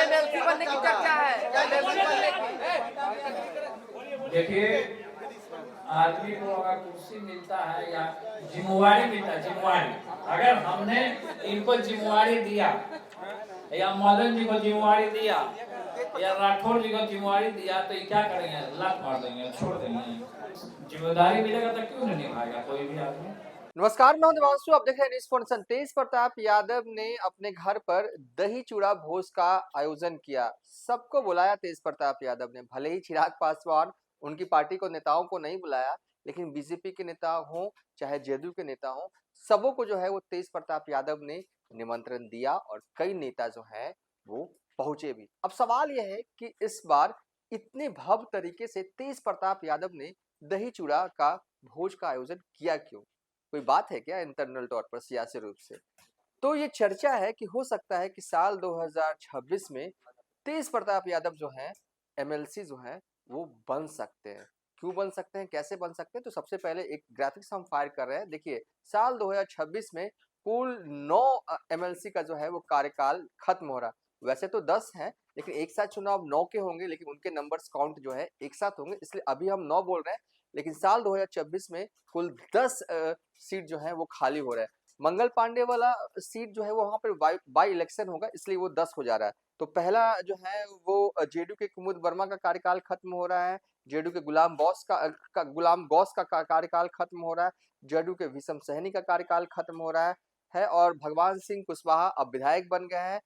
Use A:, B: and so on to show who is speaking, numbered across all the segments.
A: MLC बनने की चर्चा है। एमएलसी बनने की
B: देखिए, आदमी को अगर कुर्सी मिलता है या जिम्मेवारी मिलता है, जिम्मेवारी, अगर हमने इनको जिम्मेवारी दिया या मदन जी को जिम्मेवारी दिया या राठौर जी को जिम्मेवारी दिया तो ये क्या करेंगे? लात मार देंगे, छोड़ देंगे। जिम्मेदारी मिलेगा तो क्यों नहीं निभाएगा कोई भी आदमी?
A: नमस्कार, मैं देवांशु, आप देख रहे हैं न्यूज़ फॉर। तेज प्रताप यादव ने अपने घर पर दही चूड़ा भोज का आयोजन किया। सबको बुलाया तेज प्रताप यादव ने। भले ही चिराग पासवान उनकी पार्टी को नेताओं को नहीं बुलाया, लेकिन बीजेपी के नेता हो चाहे जेडीयू के नेता हो, सबों को जो है वो तेज प्रताप यादव ने निमंत्रण दिया और कई नेता जो है वो पहुंचे भी। अब सवाल यह है कि इस बार इतने भव्य तरीके से तेज प्रताप यादव ने दही चूड़ा का भोज का आयोजन किया क्यों? कोई बात है क्या इंटरनल तौर पर सियासी रूप से? तो ये चर्चा है कि हो सकता है कि साल 2026 में तेज प्रताप यादव जो हैं एमएलसी जो हैं वो बन सकते हैं। क्यों बन सकते हैं, कैसे बन सकते हैं? तो सबसे पहले एक ग्राफिक्स हम फायर कर रहे हैं। देखिए, साल 2026 में कुल 9 एमएलसी का जो है वो कार्यकाल खत्म हो रहा है। वैसे तो 10 हैं, लेकिन एक साथ चुनाव 9 के होंगे, लेकिन उनके नंबर्स काउंट जो है एक साथ होंगे, इसलिए अभी हम 9 बोल रहे हैं। लेकिन साल 2026 में कुल 10 सीट जो है वो खाली हो रहा है। मंगल पांडे वाला सीट जो है वो वहां पर बाई इलेक्शन होगा, इसलिए वो 10 हो जा रहा है। तो पहला जो है वो जेडीयू के कुमुद वर्मा का कार्यकाल खत्म हो रहा है, जेडीयू के गुलाम गौस का कार्यकाल खत्म हो रहा है, जेडीयू के विषम सहनी का कार्यकाल खत्म हो रहा है और भगवान सिंह कुशवाहा अब विधायक बन गए हैं।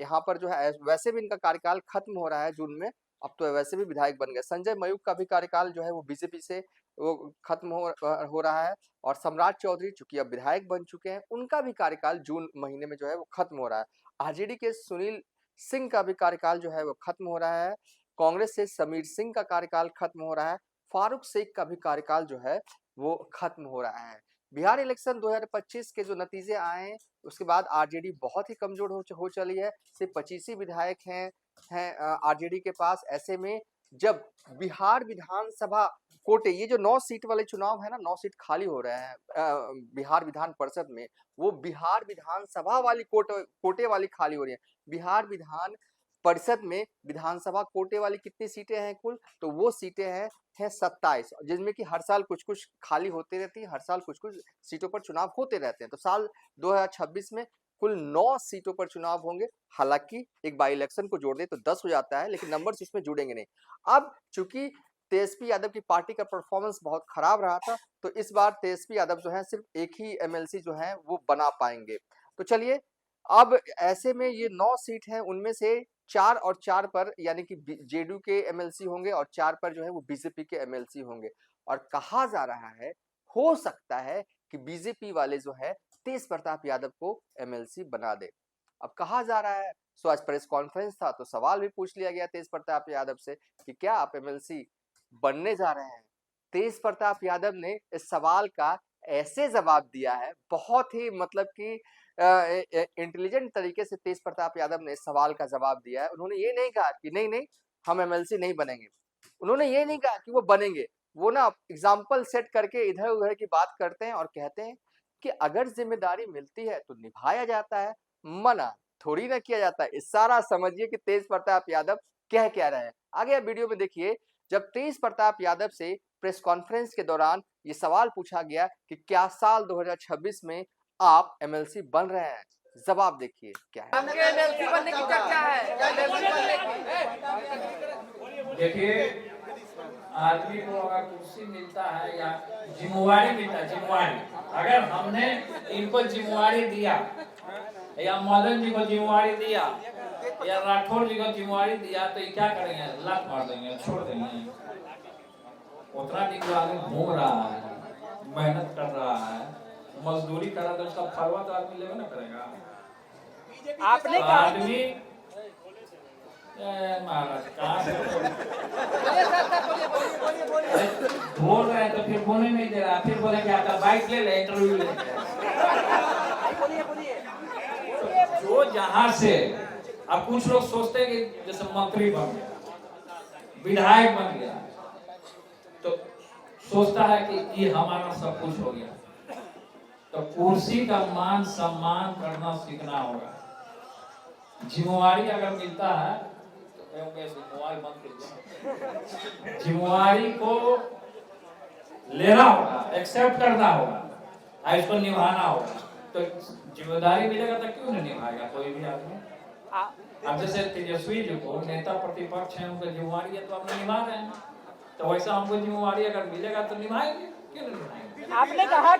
A: यहाँ पर जो है वैसे भी इनका कार्यकाल खत्म हो रहा है जून में, अब तो वैसे भी विधायक बन गए। संजय मयूख का भी कार्यकाल जो है वो बीजेपी से वो खत्म हो रहा है और सम्राट चौधरी चूंकि अब विधायक बन चुके हैं, उनका भी कार्यकाल जून महीने में जो है वो खत्म हो रहा है। आरजेडी के सुनील सिंह का भी कार्यकाल जो है वो खत्म हो रहा है। कांग्रेस से समीर सिंह का कार्यकाल खत्म हो रहा है। फारूक शेख का भी कार्यकाल जो है वो खत्म हो रहा है। बिहार इलेक्शन 2025 के जो नतीजे आए उसके बाद आरजेडी बहुत ही कमजोर हो चली है। सिर्फ 25 ही विधायक हैं आरजेडी के पास। ऐसे में जब बिहार विधानसभा कोटे, ये जो 9 सीट वाले चुनाव है ना, 9 सीट खाली हो रहे हैं बिहार विधान परिषद में, वो बिहार विधानसभा वाली कोटे वाली खाली हो रही है। बिहार विधान परिषद में विधानसभा कोटे वाली कितनी सीटें हैं कुल? तो वो सीटें हैं 27, जिनमें कि हर साल कुछ कुछ खाली होते रहती है, हर साल कुछ कुछ सीटों पर चुनाव होते रहते हैं। तो साल 2026 में कुल 9 सीटों पर चुनाव होंगे। हालांकि एक बाई इलेक्शन को जोड़ दे तो 10 हो जाता है, लेकिन नंबर्स इसमें जुड़ेंगे नहीं। अब चूंकि तेजस्वी यादव की पार्टी का परफॉर्मेंस बहुत खराब रहा था, तो इस बार तेजस्वी यादव जो है सिर्फ एक ही एमएलसी जो है वो बना पाएंगे। तो चलिए, अब ऐसे में ये 9 सीट हैं, उनमें से 4 और 4 पर यानी कि जेडीयू के एमएलसी होंगे और 4 पर जो है वो बीजेपी के एमएलसी होंगे। और कहा जा रहा है, हो सकता है कि बीजेपी वाले जो है तेज प्रताप यादव को एमएलसी बना दे। अब कहा जा रहा है, सो आज प्रेस कॉन्फ्रेंस था तो सवाल भी पूछ लिया गया तेज प्रताप यादव से कि क्या आप एमएलसी बनने जा रहे हैं? तेज प्रताप यादव ने इस सवाल का ऐसे जवाब दिया है, बहुत ही मतलब कि इंटेलिजेंट तरीके से तेज प्रताप यादव ने इस सवाल का जवाब दिया है। उन्होंने ये नहीं कहा कि नहीं नहीं हम एमएलसी नहीं बनेंगे, उन्होंने ये नहीं कहा कि वो बनेंगे। वो ना एग्जाम्पल सेट करके इधर उधर की बात करते हैं और कहते हैं कि अगर जिम्मेदारी मिलती है तो निभाया जाता है, मना थोड़ी ना किया जाता है। इस सारा समझिए कि तेज प्रताप यादव कह रहे हैं। आगे आप वीडियो में देखिए, जब तेज प्रताप यादव से प्रेस कॉन्फ्रेंस के दौरान ये सवाल पूछा गया कि क्या साल 2026 में आप एमएलसी बन रहे हैं, जवाब देखिए क्या है। एमएलसी बनने की चर्चा है। एमएलसी बनने की
B: देखिए, आदमी को अगर कुर्सी मिलता है या जिम्मेवारी मिलता है, जिम्मेवारी, अगर हमने इनको जिम्मेवारी दिया या मदन जी को जिम्मेवारी दिया या राठौर जी को जिम्मेवारी दिया तो ये क्या करेंगे? लात मार देंगे, छोड़ देंगे। उतना दिन आदमी घूम रहा है, मेहनत कर रहा है, मजदूरी कर रहा है, तो उसका फलवा तो आदमी लेगा ना करेगा।
A: आपने
B: तो आदमी महाराज कहाँ से बोल रहे हैं तो फिर बोलने नहीं दे रहा, फिर बोले कि आपका बाइक ले ले, इंटरव्यू ले। जो जहां से अब कुछ लोग सोचते हैं कि जैसे मंत्री बन गया, विधायक बन गया, तो सोचता है कि ये हमारा सब कुछ हो गया। तो कुर्सी का मान सम्मान करना सीखना होगा। जिम्मेवारी अगर मिलता है तो मोबाइल बंद कर दो। जिम्मेवारी को लेना होगा, एक्सेप्ट करना होगा और इसको निभाना होगा। तो जिम्मेदारी मिलेगा तो क्यों नहीं निभाएगा कोई भी आदमी। अब जैसे तेजस्वी जी को नेता प्रतिपक्ष हैं, उनकी जिम्मेवारी है तो अपने निभा रहे हैं, तो वैसा हमको जिम्मेवारी अगर मिलेगा तो निभाएंगे, क्यों नहीं निभाएंगे।
C: आपने कहा